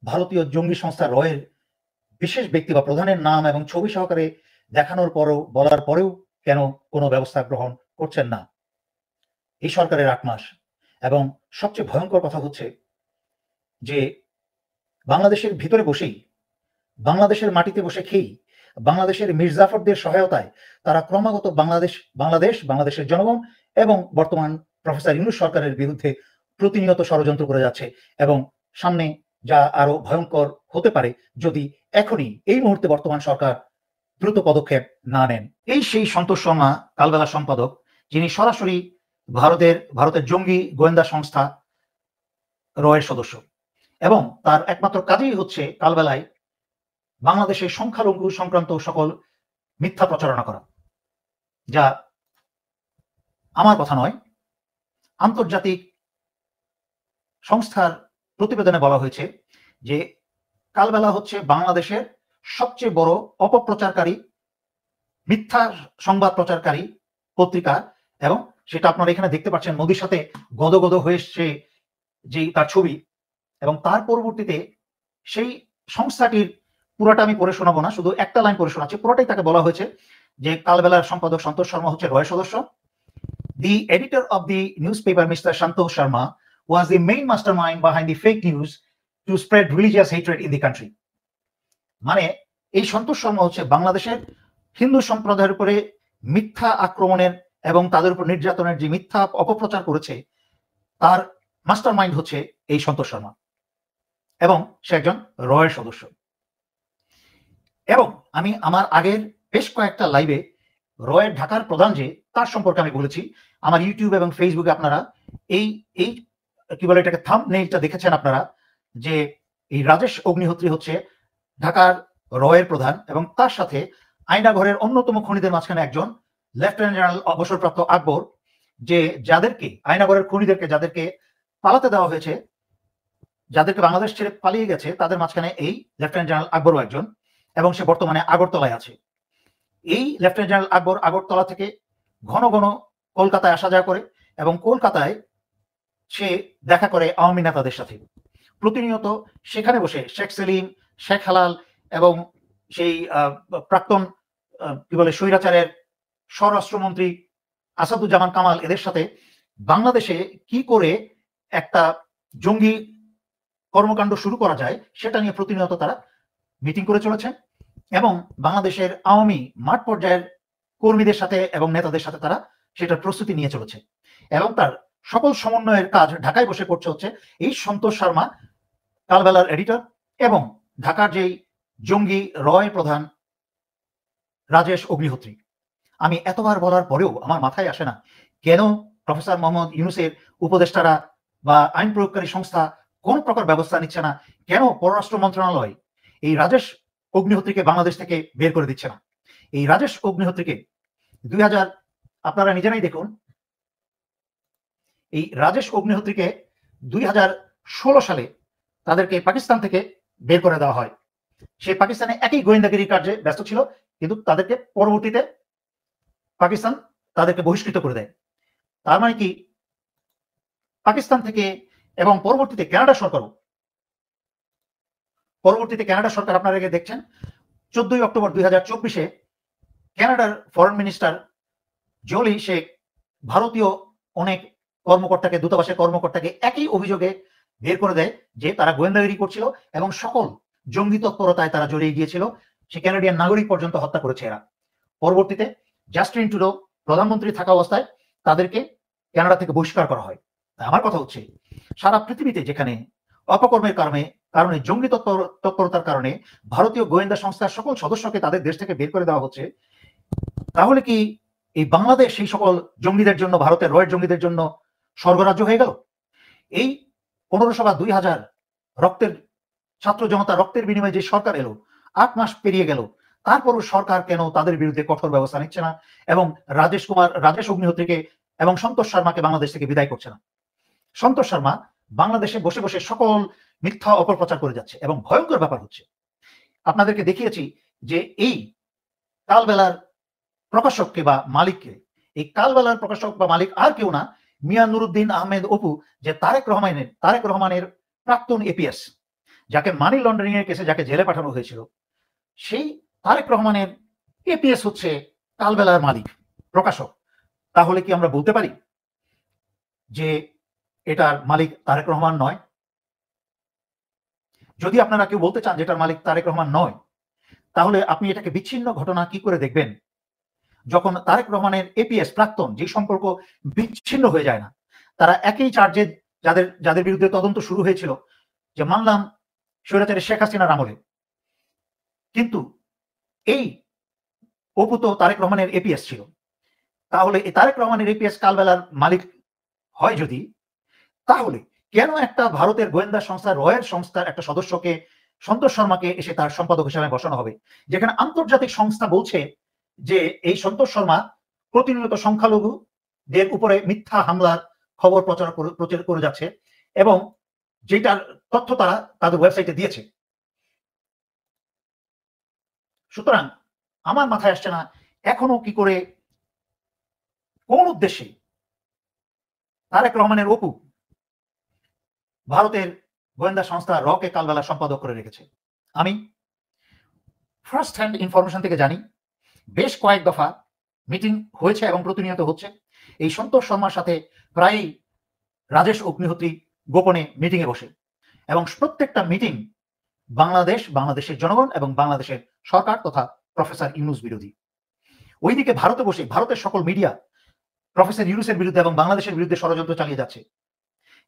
ভারতীয় জঙ্গি সংস্থা রয়ের বিশেষ ব্যক্তি বা প্রধানের নাম এবং ছবি সহকারে দেখানোর পরেও, বলার পরেও কেন কোনো ব্যবস্থা গ্রহণ করছেন না এই সরকারের ৮ মাস? এবং সবচেয়ে ভয়ঙ্কর কথা হচ্ছে যে বাংলাদেশের ভিতরে বসেই, বাংলাদেশের মাটিতে বসে খেয়েই, বাংলাদেশের মির্জাফরদের সহায়তায় তারা ক্রমাগত বাংলাদেশের জনগণ এবং বর্তমান প্রফেসর ইউনূস সরকারের বিরুদ্ধে প্রতিনিয়ত ষড়যন্ত্র করে যাচ্ছে। এবং সামনে যা আরো ভয়ঙ্কর হতে পারে যদি এখনই এই মুহূর্তে বর্তমান সরকার দ্রুত পদক্ষেপ না নেন। এই সেই সন্তোষ শর্মা, কালবেলা সম্পাদক, যিনি সরাসরি ভারতের জঙ্গি গোয়েন্দা সংস্থা রয়ের সদস্য, এবং তার একমাত্র কাজই হচ্ছে কালবেলায় বাংলাদেশের সংখ্যালঘু সংক্রান্ত সকল মিথ্যা প্রচারণা করা, যা আমার কথা নয়, আন্তর্জাতিক সংস্থার প্রতিবেদনে বলা হয়েছে যে কালবেলা হচ্ছে বাংলাদেশের সবচেয়ে বড় অপপ্রচারকারী, মিথ্যা সংবাদ প্রচারকারী পত্রিকা। এবং সেটা আপনারা এখানে দেখতে পাচ্ছেন, মোদির সাথে গদগদ হয়ে এসছে যে তার ছবি। এবং তার পরবর্তীতে সেই সংস্থাটির পুরোটা আমি পড়ে শোনাবো না, শুধু একটা লাইন পড়ে শোনাচ্ছি। পুরোটাই তাকে বলা হয়েছে যে কালবেলার সম্পাদক সন্তোষ শর্মা হচ্ছে রয় সদস্য। The editor of the newspaper, Mr. Santosh Sharma, was the main mastermind behind the fake news to spread religious hatred in the country. মানে এই সন্তোষ শর্মা হচ্ছে বাংলাদেশের হিন্দু সম্প্রদায়ের উপরে মিথ্যা আক্রমণের এবং তাদের উপর নির্যাতনের যে মিথ্যা অপপ্রচার করেছে, তার মাস্টারমাইন্ড হচ্ছে এই সন্তোষ শর্মা, এবং সে একজন রয়ের সদস্য। এবং আমি আমার আগের বেশ কয়েকটা লাইভে রয়ের ঢাকার প্রধান যে, তার সম্পর্কে আমি বলেছি। আমার ইউটিউব এবং ফেসবুকে আপনারা এই এই কি বলে এটাকে, থাম্বনেইলটা দেখেছেন আপনারা, যে এই রাজেশ অগ্নিহোত্রী হচ্ছে ঢাকার রয়ের প্রধান, এবং তার সাথে আয়নাঘরের অন্যতম খনিদের মাঝখানে একজন লেফটেন্যান্ট জেনারেল অবসরপ্রাপ্ত আকবর, যে যাদেরকে আয়নাঘরের খনিদেরকে যাদেরকে পালাতে দেওয়া হয়েছে, যাদেরকে বাংলাদেশ ছেড়ে পালিয়ে গেছে, তাদের মাঝখানে এই লেফটেন্যান্ট জেনারেল আকবরও একজন, এবং সে বর্তমানে আগরতলায় আছে। এই লেফটেন্যান্ট জেনারেল আকবর আগরতলা থেকে ঘন ঘন কলকাতায় আসা যাওয়া করে, এবং কলকাতায় সে দেখা করে আওয়ামী নেতাদের সাথে। প্রতিনিয়ত সেখানে বসে শেখ সেলিম, শেখ হালাল এবং সেই প্রাক্তন কি বলে স্বৈরাচারের স্বরাষ্ট্রমন্ত্রী আসাদুজ্জামান কামাল, এদের সাথে বাংলাদেশে কি করে একটা জঙ্গি কর্মকাণ্ড শুরু করা যায় সেটা নিয়ে প্রতিনিয়ত তারা মিটিং করে চলেছেন। এবং বাংলাদেশের আওয়ামী মাঠ পর্যায়ের কর্মীদের সাথে এবং নেতাদের সাথে তারা সেটার প্রস্তুতি নিয়ে চলেছে। এবং তার সকল সমন্বয়ের কাজ ঢাকায় বসে করছে হচ্ছে এই সন্তোষ শর্মা, কালবেলার এডিটর, এবং ঢাকার যেই জঙ্গি রয় প্রধান রাজেশ অগ্নিহোত্রী। আমি এতবার বলার পরেও আমার মাথায় আসে না কেন প্রফেসর মোহাম্মদ ইউনূসের উপদেষ্টারা বা আইন প্রয়োগকারী সংস্থা কোন প্রকার ব্যবস্থা নিচ্ছে না, কেন পররাষ্ট্র মন্ত্রণালয় এই রাজেশ অগ্নিহোত্রীকে বাংলাদেশ থেকে বের করে দিচ্ছে না। এই রাজেশ অগ্নিহোত্রীকে 2000, আপনারা নিজেরাই দেখুন, এই রাজেশ অগ্নিহোত্রীকে 2016 সালে তাদেরকে পাকিস্তান থেকে বের করে দেওয়া হয়। সে পাকিস্তানে একই গোয়েন্দাগিরি কার্যে ব্যস্ত ছিল, কিন্তু তাদেরকে পরবর্তীতে পাকিস্তান তাদেরকে বহিষ্কৃত করে দেয়। তার মানে কি পাকিস্তান থেকে, এবং পরবর্তীতে কানাডা সরকার আপনারা আগে দেখছেন 14 অক্টোবর 2024 কানাডার ফরেন মিনিস্টার জোলি, সে ভারতীয় অনেক কর্মকর্তাকে, দূতাবাসের কর্মকর্তাকে একই অভিযোগে বের করে দেয় যে তারা গোয়েন্দাগিরি করছিল এবং সকল জঙ্গি তৎপরতায় তারা জড়িয়ে গিয়েছিল। সে কানাডিয়ান নাগরিক পর্যন্ত হত্যা করেছে এরা। পরবর্তীতে জাস্টিন ট্রুডো প্রধানমন্ত্রী থাকা অবস্থায় তাদেরকে কানাডা থেকে বহিষ্কার করা হয়। আমার কথা হচ্ছে, সারা পৃথিবীতে যেখানে অপকর্মের কারণে জঙ্গি তৎপরতার কারণে ভারতীয় গোয়েন্দা সংস্থার সকল সদস্যকে তাদের দেশ থেকে বের করে দেওয়া হচ্ছে, তাহলে কি এই বাংলাদেশ সেই সকল জঙ্গিদের জন্য, ভারতের রয়ের জঙ্গিদের জন্য স্বর্গরাজ্য হয়ে গেল? এই 1500 বা 2000 রক্তের ছাত্র জনতা রক্তের বিনিময়ে যে সরকার এলো, 8 মাস পেরিয়ে গেল, তারপরও সরকার কেন তাদের বিরুদ্ধে কঠোর ব্যবস্থা নিচ্ছে না এবং রাজেশ অগ্নিহোত্রীকে এবং সন্তোষ শর্মাকে বাংলাদেশ থেকে বিদায় করছে না? সন্তোষ শর্মা বাংলাদেশে বসে বসে সকল মিথ্যা অপপ্রচার করে যাচ্ছে। এবং ভয়ঙ্কর ব্যাপার হচ্ছে, আপনাদেরকে দেখিয়েছি যে এই কালবেলার প্রকাশককে বা মালিককে, এই কালবেলার প্রকাশক বা মালিক আর কেউ না, মিয়া নুরুদ্দিন আহমেদ অপু, যে তারেক রহমানের প্রাক্তন এপিএস, যাকে মানি লন্ডারিং এর কেসে যাকে জেলে পাঠানো হয়েছিল, সেই তারেক রহমানের এপিএস হচ্ছে কালবেলার মালিক, প্রকাশক। তাহলে কি আমরা বলতে পারি যে এটার মালিক তারেক রহমান নয়? যদি আপনারা কেউ বলতে চান যে এটার মালিক তারেক রহমান নয়, তাহলে আপনি এটাকে বিচ্ছিন্ন ঘটনা কি করে দেখবেন? যখন তারেক রহমানের এপিএস প্রাক্তন, যে সম্পর্ক বিচ্ছিন্ন হয়ে যায় না, তারা একই চার্জে যাদের যাদের বিরুদ্ধে তদন্ত শুরু হয়েছিল, যে মানলাম স্বৈরাচারী শেখ হাসিনার আমলে, কিন্তু এই অপু তো তারেক রহমানের এপিএস ছিল। তাহলে এই তারেক রহমানের এপিএস কালবেলার মালিক হয় যদি, তাহলে কেন একটা ভারতের গোয়েন্দা সংস্থা রয়ের সংস্থার একটা সদস্যকে, সন্তোষ শর্মাকে এসে তার সম্পাদক হিসাবে বসানো হবে, যেখানে আন্তর্জাতিক সংস্থা বলছে যে এই সন্তোষ শর্মা প্রতিনিয়ত সংখ্যালঘুদের উপরে মিথ্যা হামলার খবর প্রচার করে যাচ্ছে, এবং যেটার তথ্য তারা তাদের ওয়েবসাইটে দিয়েছে। সুতরাং আমার মাথায় আসছে না এখনো কি করে, কোন উদ্দেশ্যে তারেক রহমানের অপু ভারতের গোয়েন্দা সংস্থা রকে কালবেলা সম্পাদক করে রেখেছে। আমি ফার্স্ট হ্যান্ড ইনফরমেশন থেকে জানি বেশ কয়েক দফা মিটিং হয়েছে এবং প্রতিনিয়ত হচ্ছে। এই সন্তোষ শর্মার সাথে প্রায়ই রাজেশ অগ্নিহোত্রী গোপনে মিটিংয়ে বসে, এবং প্রত্যেকটা মিটিং বাংলাদেশ, বাংলাদেশের জনগণ এবং বাংলাদেশের সরকার তথা প্রফেসর ইউনূস বিরোধী। ওইদিকে ভারতে বসে ভারতের সকল মিডিয়া প্রফেসর ইউনূসের বিরুদ্ধে এবং বাংলাদেশের বিরুদ্ধে ষড়যন্ত্র চালিয়ে যাচ্ছে,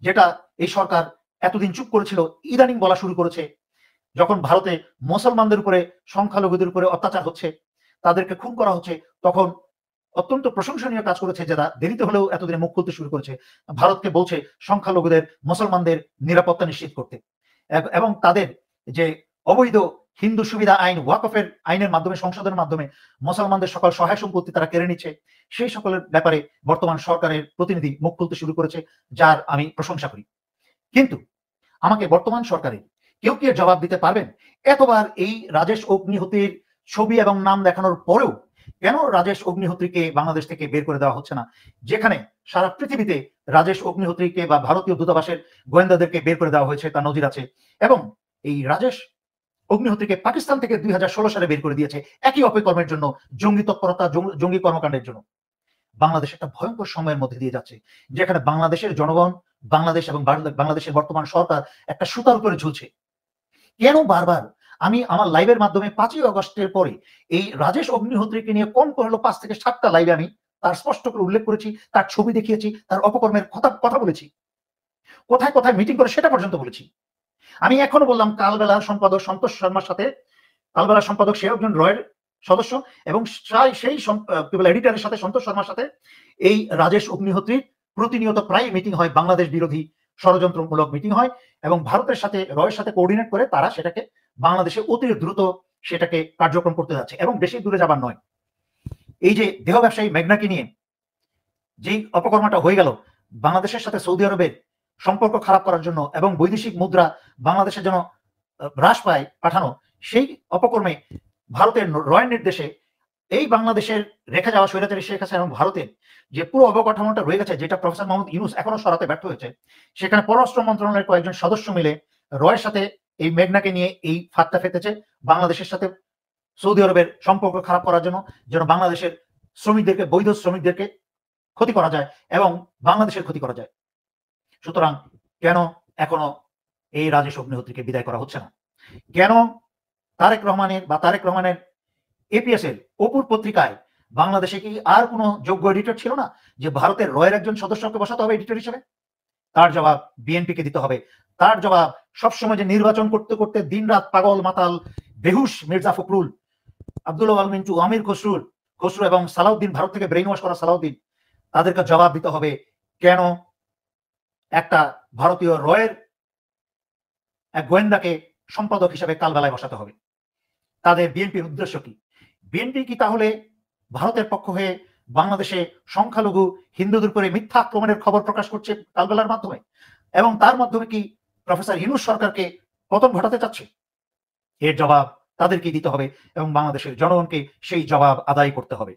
যেটা এই সরকার এতদিন চুপ করেছিল, ইদানিং বলা শুরু করেছে। যখন ভারতে মুসলমানদের উপরে, সংখ্যালঘুদের উপরে অত্যাচার হচ্ছে, তাদেরকে খুন করা হচ্ছে, তখন অত্যন্ত প্রশংসনীয় কাজ করেছে, যারা দেরিতে হলেও এতদিনে মুখ খুলতে শুরু করেছে। ভারতকে বলছে সংখ্যালঘুদের, মুসলমানদের নিরাপত্তা নিশ্চিত করতে, এবং তাদের যে অবৈধ হিন্দু সুবিধা আইন, ওয়াকফের আইনের মাধ্যমে, সংসদের মাধ্যমে মুসলমানদের সকল সহায় সম্পত্তি তারা কেড়ে নিচ্ছে, সেই সকলের ব্যাপারে বর্তমান সরকারের প্রতিনিধি মুখ খুলতে শুরু করেছে, যার আমি প্রশংসা করি। কিন্তু আমাকে বর্তমান সরকারের কেউ কি জবাব দিতে পারবেন? এতবার এই রাজেশ অগ্নিহোত্রীর ছবি এবং নাম দেখানোর পরেও কেন রাজেশ অগ্নিহোত্রীকে বাংলাদেশ থেকে বের করে দেওয়া হচ্ছে না? যেখানে সারা পৃথিবীতে রাজেশ অগ্নিহোত্রীকে বা ভারতীয় দূতাবাসের গোয়েন্দাদেরকে বের করে দেওয়া হয়েছে, তার নজির আছে। এবং এই রাজেশ অগ্নিহোত্রীকে পাকিস্তান থেকে 2016 সালে বের করে দিয়েছে একই অপকর্মের জন্য, জঙ্গি তৎপরতা, জঙ্গি কর্মকাণ্ডের জন্য। বাংলাদেশ একটা ভয়ঙ্কর সময়ের মধ্যে দিয়ে যাচ্ছে, যেখানে বাংলাদেশের জনগণ, বাংলাদেশ এবং বাংলাদেশের বর্তমান সরকার একটা সুতার উপরে ঝুলছে। কেন বারবার আমি আমার লাইভের মাধ্যমে 5ই আগস্টের পরে এই রাজেশ অগ্নিহোত্রীকে নিয়ে কম করে হলো 5 থেকে 7টা লাইভে আমি তার স্পষ্ট করে উল্লেখ করেছি, তার ছবি দেখিয়েছি, তার অপকর্মের কথা বলেছি, কোথায় কোথায় মিটিং করে সেটা পর্যন্ত বলেছি। আমি এখনো বললাম কালবেলার সম্পাদক সন্তোষ শর্মার সাথে, কালবেলার সম্পাদক সে একজন রয়ের সদস্য, এবং সেই এডিটরের সাথে, সন্তোষ শর্মার সাথে এই রাজেশ অগ্নিহোত্রীর প্রতিনিয়ত প্রায় মিটিং হয়, বাংলাদেশ বিরোধী ষড়যন্ত্রমূলক মিটিং হয়, এবং ভারতের সাথে, রয়ের সাথে কোঅর্ডিনেট করে তারা সেটাকে বাংলাদেশে অতি দ্রুত সেটাকে কার্যক্রম করতে যাচ্ছে, এবং বেশি দূরে যাবার নয়। এই যে দেহ ব্যবসায়ী মেঘনাকে নিয়ে যেই অপকর্মটা হয়ে গেল, বাংলাদেশের সাথে সৌদি আরবের সম্পর্ক খারাপ করার জন্য এবং বৈদেশিক মুদ্রা বাংলাদেশের জন্য হ্রাস পায় পাঠানো, সেই অপকর্মে ভারতের রয়ের নির্দেশে এই বাংলাদেশের রেখে যাওয়া স্বৈরাচারী শেখ হাসিনা এবং ভারতের যে পুরো অবকাঠামোটা রয়ে গেছে, যেটা প্রফেসর মোহাম্মদ ইউনূস এখনো সরাতে ব্যর্থ হয়েছে, সেখানে পররাষ্ট্র মন্ত্রণালয়ের কয়েকজন সদস্য মিলে রয়ের সাথে এই মেঘনাকে নিয়ে এই ফাঁদটা ফেতেছে, বাংলাদেশের সাথে সৌদি আরবের সম্পর্ক খারাপ করার জন্য, যেন বাংলাদেশের শ্রমিকদেরকে, বৈধ শ্রমিকদেরকে ক্ষতি করা যায় এবং বাংলাদেশের ক্ষতি করা যায়। সুতরাং কেন এখনো এই রাজেশ অগ্নিহোত্রীকে বিদায় করা হচ্ছে না? কেন তারেক রহমানের এপিএস এর অপুর পত্রিকায় বাংলাদেশে কি আর কোনো যোগ্য এডিটর ছিল না, যে ভারতের রয়ের একজন সদস্যকে বসাতে হবে এডিটর হিসেবে? তার জবাব বিএনপিকে দিতে হবে। তার জবাব সবসময় যে নির্বাচন করতে করতে দিনরাত পাগল মাতাল বেহুশ মির্জা ফখরুল, আব্দুল আল মিন্টু, আমির খসরু এবং সালাউদ্দিন, ভারত থেকে ব্রেইন ওয়াশ করা সালাউদ্দিন, তাদেরকে জবাব দিতে হবে কেন একটা ভারতীয় রয়ের এক গোয়েন্দাকে সম্পাদক হিসেবে কালবেলায় বসাতে হবে। তাদের বিএনপির উদ্দেশ্য কি? বিএনপি কি তাহলে ভারতের পক্ষ হয়ে বাংলাদেশে সংখ্যালঘু হিন্দুদের উপরে মিথ্যা আক্রমণের খবর প্রকাশ করছে কালবেলার মাধ্যমে, এবং তার মাধ্যমে কি প্রফেসর ইউনূস সরকারকে পতন ঘটাতে চাচ্ছে? এর জবাব তাদেরকে দিতে হবে এবং বাংলাদেশের জনগণকে সেই জবাব আদায় করতে হবে।